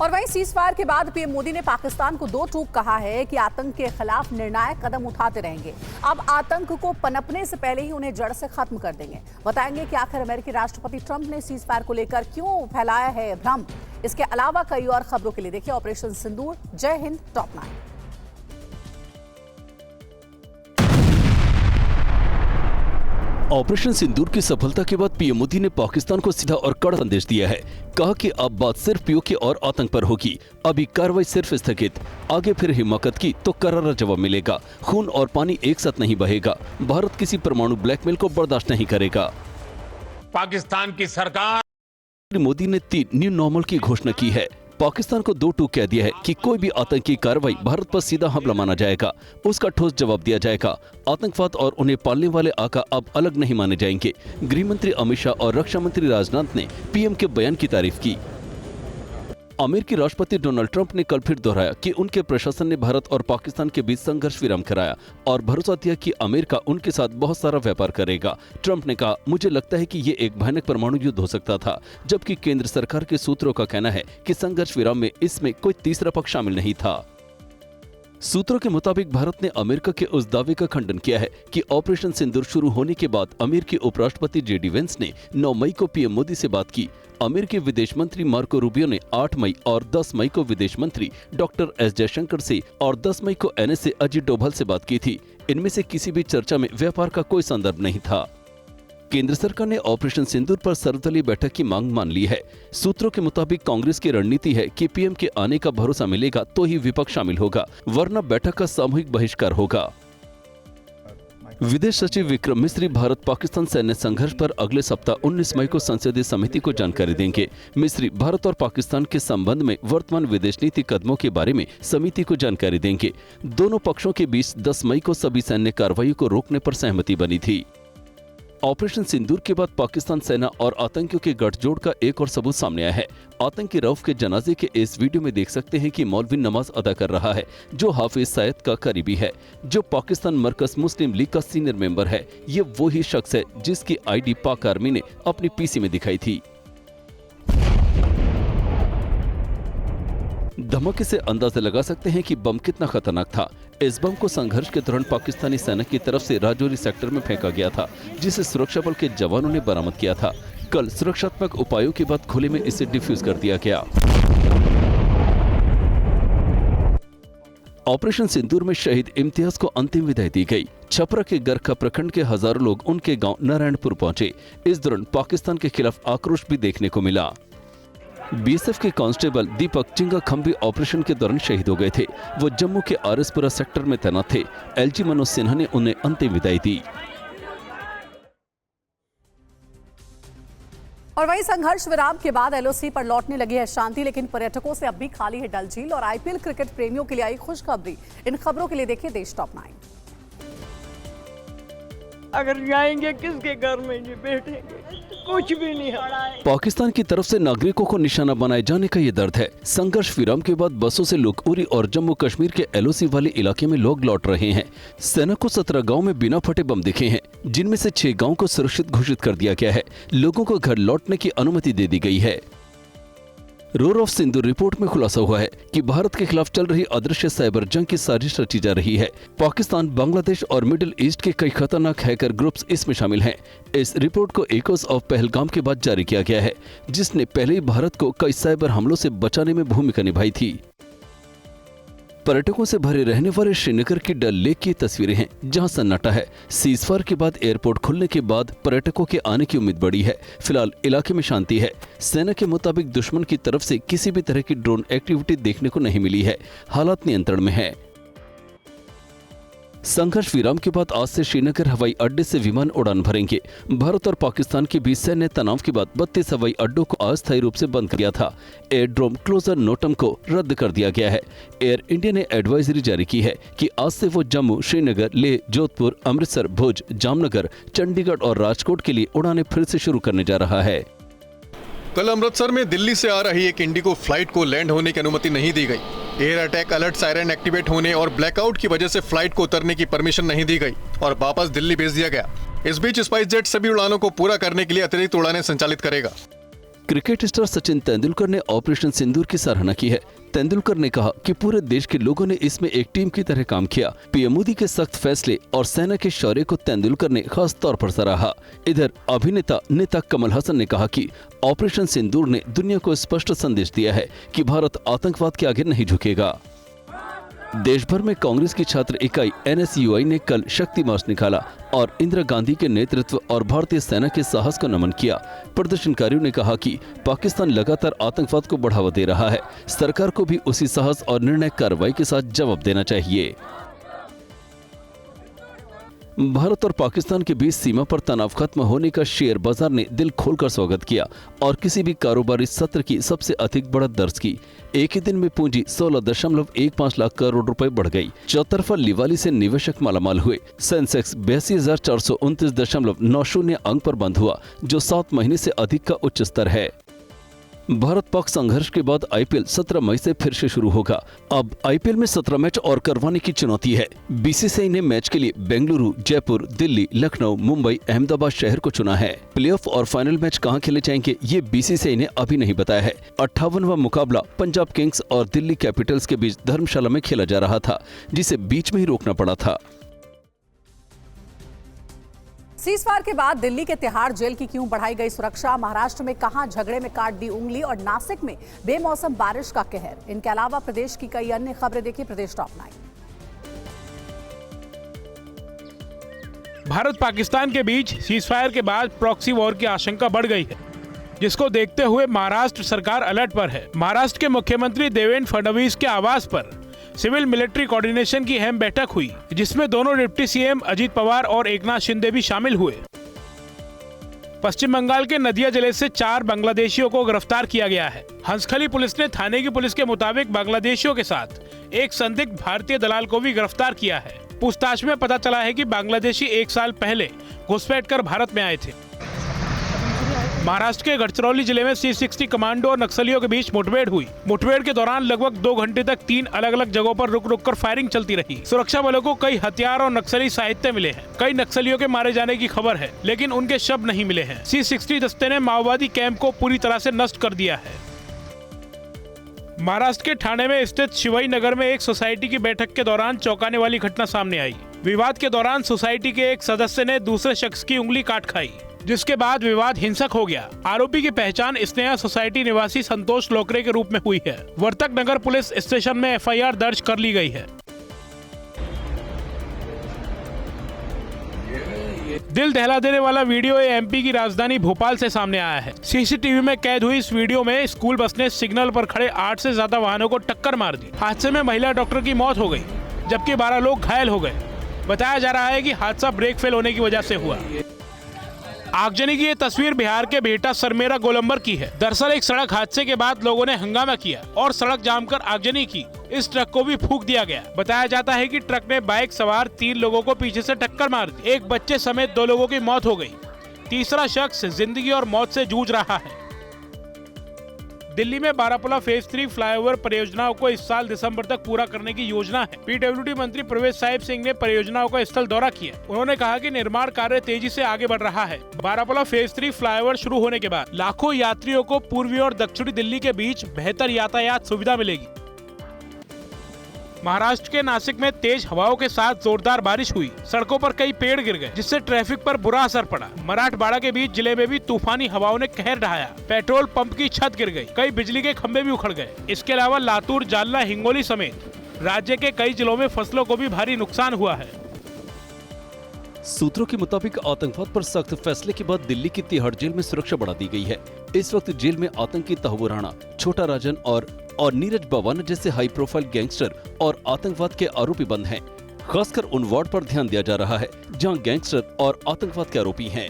और वहीं cease fire के बाद पीएम मोदी ने पाकिस्तान को दो टूक कहा है कि आतंक के खिलाफ निर्णायक कदम उठाते रहेंगे। अब आतंक को पनपने से पहले ही उन्हें जड़ से खत्म कर देंगे। बताएंगे कि आखिर अमेरिकी राष्ट्रपति ट्रंप ने सीज फायर को लेकर क्यों फैलाया है भ्रम। इसके अलावा कई और खबरों के लिए देखिए ऑपरेशन सिंदूर। जय हिंद टॉप 9। ऑपरेशन सिंदूर की सफलता के बाद पीएम मोदी ने पाकिस्तान को सीधा और कड़ा संदेश दिया है। कहा कि अब बात सिर्फ पीओके और आतंक पर होगी। अभी कार्रवाई सिर्फ स्थगित, आगे फिर हिमाकत की तो करारा जवाब मिलेगा। खून और पानी एक साथ नहीं बहेगा। भारत किसी परमाणु ब्लैकमेल को बर्दाश्त नहीं करेगा। पाकिस्तान की सरकार मोदी ने 3 न्यू नॉर्मल की घोषणा की है। पाकिस्तान को 2 टूक कह दिया है कि कोई भी आतंकी कार्रवाई भारत पर सीधा हमला माना जाएगा, उसका ठोस जवाब दिया जाएगा। आतंकवाद और उन्हें पालने वाले आका अब अलग नहीं माने जाएंगे। गृह मंत्री अमित शाह और रक्षा मंत्री राजनाथ ने पीएम के बयान की तारीफ की। अमेरिकी राष्ट्रपति डोनाल्ड ट्रंप ने कल फिर दोहराया कि उनके प्रशासन ने भारत और पाकिस्तान के बीच संघर्ष विराम कराया और भरोसा दिया कि अमेरिका उनके साथ बहुत सारा व्यापार करेगा। ट्रंप ने कहा, मुझे लगता है कि ये एक भयानक परमाणु युद्ध हो सकता था, जबकि केंद्र सरकार के सूत्रों का कहना है कि संघर्ष विराम में इसमें कोई तीसरा पक्ष शामिल नहीं था। सूत्रों के मुताबिक भारत ने अमेरिका के उस दावे का खंडन किया है कि ऑपरेशन सिंदूर शुरू होने के बाद अमेरिकी उपराष्ट्रपति जेडी वेंस ने 9 मई को पीएम मोदी से बात की। अमेरिकी विदेश मंत्री मार्को रूबियो ने 8 मई और 10 मई को विदेश मंत्री डॉक्टर एस जयशंकर से और 10 मई को एनएसए अजीत डोभाल से बात की थी। इनमें से किसी भी चर्चा में व्यापार का कोई संदर्भ नहीं था। केंद्र सरकार ने ऑपरेशन सिंदूर पर सर्वदलीय बैठक की मांग मान ली है। सूत्रों के मुताबिक कांग्रेस की रणनीति है कि पीएम के आने का भरोसा मिलेगा तो ही विपक्ष शामिल होगा, वरना बैठक का सामूहिक बहिष्कार होगा। विदेश सचिव विक्रम मिस्री भारत पाकिस्तान सैन्य संघर्ष पर अगले सप्ताह 19 मई को संसदीय समिति को जानकारी देंगे। मिस्री भारत और पाकिस्तान के संबंध में वर्तमान विदेश नीति कदमों के बारे में समिति को जानकारी देंगे। दोनों पक्षों के बीच 10 मई को सभी सैन्य कार्रवाई को रोकने पर सहमति बनी थी। ऑपरेशन सिंदूर के बाद पाकिस्तान सेना और आतंकियों के गठजोड़ का एक और सबूत सामने आया है। आतंकी रऊफ के जनाजे के इस वीडियो में देख सकते हैं कि मौलवी नमाज अदा कर रहा है, जो हाफिज सईद का करीबी है, जो पाकिस्तान मरकज मुस्लिम लीग का सीनियर मेंबर है। ये वही शख्स है जिसकी आईडी पाक आर्मी ने अपनी पीसी में दिखाई थी। धमाके से अंदाजा लगा सकते हैं कि बम कितना खतरनाक था। इस बम को संघर्ष के दौरान पाकिस्तानी सेना की तरफ से राजौरी सेक्टर में फेंका गया था, जिसे सुरक्षा बल के जवानों ने बरामद किया था। कल सुरक्षात्मक उपायों के बाद खुले में इसे डिफ्यूज कर दिया गया। ऑपरेशन सिंदूर में शहीद इम्तियाज को अंतिम विदाई दी गई। छपरा के गरखा प्रखंड के हजारों लोग उनके गांव नारायणपुर पहुंचे। इस दौरान पाकिस्तान के खिलाफ आक्रोश भी देखने को मिला। बीएसएफ के कांस्टेबल दीपक चिंगा खंबी ऑपरेशन के दौरान शहीद हो गए थे। वो जम्मू के आरएसपुरा सेक्टर में तैनात थे। एलजी मनोज सिन्हा ने उन्हें अंतिम विदाई दी। और वहीं संघर्ष विराम के बाद एलओसी पर लौटने लगी है शांति, लेकिन पर्यटकों से अब भी खाली है डल झील। और आईपीएल क्रिकेट प्रेमियों के लिए आई खुशखबरी। इन खबरों के लिए देखिए देश टॉप 9। अगर जाएंगे किसके घर में ये बैठेंगे, कुछ भी नहीं है। पाकिस्तान की तरफ से नागरिकों को निशाना बनाए जाने का ये दर्द है। संघर्ष विराम के बाद बसों से लोग उरी और जम्मू कश्मीर के एलओसी वाले इलाके में लोग लौट रहे हैं। सेना को 17 गाँव में बिना फटे बम दिखे हैं, जिनमें से 6 गाँव को सुरक्षित घोषित कर दिया गया है। लोगों को घर लौटने की अनुमति दे दी गई है। रोर ऑफ सिंदूर रिपोर्ट में खुलासा हुआ है कि भारत के खिलाफ चल रही अदृश्य साइबर जंग की साजिश रची जा रही है। पाकिस्तान, बांग्लादेश और मिडिल ईस्ट के कई खतरनाक हैकर ग्रुप्स इसमें शामिल हैं। इस रिपोर्ट को एकोस ऑफ पहलगाम के बाद जारी किया गया है, जिसने पहले ही भारत को कई साइबर हमलों से बचाने में भूमिका निभाई थी। पर्यटकों से भरे रहने वाले श्रीनगर की डल लेक की तस्वीरें हैं, जहां सन्नाटा है। सीज फायर के बाद एयरपोर्ट खुलने के बाद पर्यटकों के आने की उम्मीद बढ़ी है। फिलहाल इलाके में शांति है। सेना के मुताबिक दुश्मन की तरफ से किसी भी तरह की ड्रोन एक्टिविटी देखने को नहीं मिली है। हालात नियंत्रण में है। संघर्ष विराम के बाद आज से श्रीनगर हवाई अड्डे से विमान उड़ान भरेंगे। भारत और पाकिस्तान के बीच सैन्य तनाव के बाद 32 हवाई अड्डों को अस्थायी रूप से बंद किया था। एयरड्रोम क्लोजर नोटम को रद्द कर दिया गया है। एयर इंडिया ने एडवाइजरी जारी की है कि आज से वो जम्मू, श्रीनगर, लेह, जोधपुर, अमृतसर, भुज, जामनगर, चंडीगढ़ और राजकोट के लिए उड़ानें फिर से शुरू करने जा रहा है। कल अमृतसर में दिल्ली से आ रही एक इंडिगो फ्लाइट को लैंड होने की अनुमति नहीं दी गई। Air attack alert siren activate होने और ब्लैकआउट की वजह से फ्लाइट को उतरने की परमिशन नहीं दी गई और वापस दिल्ली भेज दिया गया। इस बीच स्पाइस जेट सभी उड़ानों को पूरा करने के लिए अतिरिक्त उड़ानें संचालित करेगा। क्रिकेट स्टार सचिन तेंदुलकर ने ऑपरेशन सिंदूर की सराहना की है। तेंदुलकर ने कहा कि पूरे देश के लोगों ने इसमें एक टीम की तरह काम किया। पीएम मोदी के सख्त फैसले और सेना के शौर्य को तेंदुलकर ने खास तौर पर सराहा। इधर अभिनेता नेता कमल हसन ने कहा कि ऑपरेशन सिंदूर ने दुनिया को स्पष्ट संदेश दिया है कि भारत आतंकवाद के आगे नहीं झुकेगा। देश भर में कांग्रेस की छात्र इकाई NSUI ने कल शक्ति मार्च निकाला और इंदिरा गांधी के नेतृत्व और भारतीय सेना के साहस को नमन किया। प्रदर्शनकारियों ने कहा कि पाकिस्तान लगातार आतंकवाद को बढ़ावा दे रहा है, सरकार को भी उसी साहस और निर्णायक कार्रवाई के साथ जवाब देना चाहिए। भारत और पाकिस्तान के बीच सीमा पर तनाव खत्म होने का शेयर बाजार ने दिल खोलकर स्वागत किया और किसी भी कारोबारी सत्र की सबसे अधिक बढ़त दर्ज की। एक ही दिन में पूंजी 16.15 लाख करोड़ रुपए बढ़ गई। चौतरफा लिवाली से निवेशक मालामाल हुए। सेंसेक्स 82,429.90 अंक पर बंद हुआ, जो 7 महीने से अधिक का उच्च स्तर है। भारत पाक संघर्ष के बाद IPL 17 मई से फिर से शुरू होगा। अब IPL में 17 मैच और करवाने की चुनौती है। BCCI ने मैच के लिए बेंगलुरु, जयपुर, दिल्ली, लखनऊ, मुंबई, अहमदाबाद शहर को चुना है। प्लेऑफ और फाइनल मैच कहां खेले जाएंगे ये BCCI ने अभी नहीं बताया है। 58वां मुकाबला पंजाब किंग्स और दिल्ली कैपिटल्स के बीच धर्मशाला में खेला जा रहा था, जिसे बीच में ही रोकना पड़ा था। सीजफायर के बाद दिल्ली के तिहाड़ जेल की क्यों बढ़ाई गई सुरक्षा, महाराष्ट्र में कहां झगड़े में काट दी उंगली और नासिक में बेमौसम बारिश का कहर। इनके अलावा प्रदेश की कई अन्य खबरें देखिए प्रदेश टॉप 9। भारत पाकिस्तान के बीच सीजफायर के बाद प्रॉक्सी वॉर की आशंका बढ़ गई है, जिसको देखते हुए महाराष्ट्र सरकार अलर्ट पर है। महाराष्ट्र के मुख्यमंत्री देवेंद्र फडणवीस के आवास पर सिविल मिलिट्री कोऑर्डिनेशन की अहम बैठक हुई, जिसमें दोनों डिप्टी CM अजीत पवार और एकनाथ शिंदे भी शामिल हुए। पश्चिम बंगाल के नदिया जिले से 4 बांग्लादेशियों को गिरफ्तार किया गया है। हंसखली पुलिस ने थाने की पुलिस के मुताबिक बांग्लादेशियों के साथ एक संदिग्ध भारतीय दलाल को भी गिरफ्तार किया है। पूछताछ में पता चला है कि बांग्लादेशी 1 साल पहले घुसपैठ कर भारत में आए थे। महाराष्ट्र के गढ़चिरौली जिले में C60 कमांडो और नक्सलियों के बीच मुठभेड़ हुई। मुठभेड़ के दौरान लगभग 2 घंटे तक 3 अलग अलग जगहों पर रुक रुक कर फायरिंग चलती रही। सुरक्षा बलों को कई हथियार और नक्सली साहित्य मिले हैं। कई नक्सलियों के मारे जाने की खबर है, लेकिन उनके शव नहीं मिले हैं। C60 दस्ते ने माओवादी कैंप को पूरी तरह से नष्ट कर दिया है। महाराष्ट्र के ठाणे में स्थित शिवाई नगर में एक सोसाइटी की बैठक के दौरान चौंकाने वाली घटना सामने आई। विवाद के दौरान सोसाइटी के एक सदस्य ने दूसरे शख्स की उंगली काट खाई, जिसके बाद विवाद हिंसक हो गया। आरोपी की पहचान स्नेहा सोसाइटी निवासी संतोष लोकरे के रूप में हुई है। वर्तक नगर पुलिस स्टेशन में FIR दर्ज कर ली गई है। दिल दहला देने वाला वीडियो MP की राजधानी भोपाल से सामने आया है। CCTV में कैद हुई इस वीडियो में स्कूल बस ने सिग्नल पर खड़े 8 से ज्यादा वाहनों को टक्कर मार दी। हादसे में महिला डॉक्टर की मौत हो गई, जबकि 12 लोग घायल हो गए। बताया जा रहा है कि हादसा ब्रेक फेल होने की वजह से हुआ। आगजनी की ये तस्वीर बिहार के बिहटा सरमेरा गोलंबर की है। दरअसल एक सड़क हादसे के बाद लोगों ने हंगामा किया और सड़क जाम कर आगजनी की। इस ट्रक को भी फूंक दिया गया। बताया जाता है कि ट्रक ने बाइक सवार 3 लोगों को पीछे से टक्कर मार दी। एक बच्चे समेत 2 लोगों की मौत हो गई। तीसरा शख्स जिंदगी और मौत से जूझ रहा है। दिल्ली में बारापुला फेज 3 फ्लाईओवर परियोजनाओं को इस साल दिसंबर तक पूरा करने की योजना है। PWD मंत्री प्रवेश साहिब सिंह ने परियोजनाओं का स्थल दौरा किया। उन्होंने कहा कि निर्माण कार्य तेजी से आगे बढ़ रहा है। बारापुला फेज 3 फ्लाईओवर शुरू होने के बाद लाखों यात्रियों को पूर्वी और दक्षिणी दिल्ली के बीच बेहतर यातायात सुविधा मिलेगी। महाराष्ट्र के नासिक में तेज हवाओं के साथ जोरदार बारिश हुई। सड़कों पर कई पेड़ गिर गए, जिससे ट्रैफिक पर बुरा असर पड़ा। मराठवाड़ा के बीच जिले में भी तूफानी हवाओं ने कहर ढाया। पेट्रोल पंप की छत गिर गई, कई बिजली के खंभे भी उखड़ गए। इसके अलावा लातूर, जालना, हिंगोली समेत राज्य के कई जिलों में फसलों को भी भारी नुकसान हुआ है। सूत्रों के मुताबिक आतंकवाद पर सख्त फैसले के बाद दिल्ली की तिहाड़ जेल में सुरक्षा बढ़ा दी गई है। इस वक्त जेल में आतंकी तहव्वुर राणा, छोटा राजन और नीरज बवाना जैसे हाई प्रोफाइल गैंगस्टर और आतंकवाद के आरोपी बंद हैं। खासकर उन वार्ड पर ध्यान दिया जा रहा है जहां गैंगस्टर और आतंकवाद के आरोपी हैं।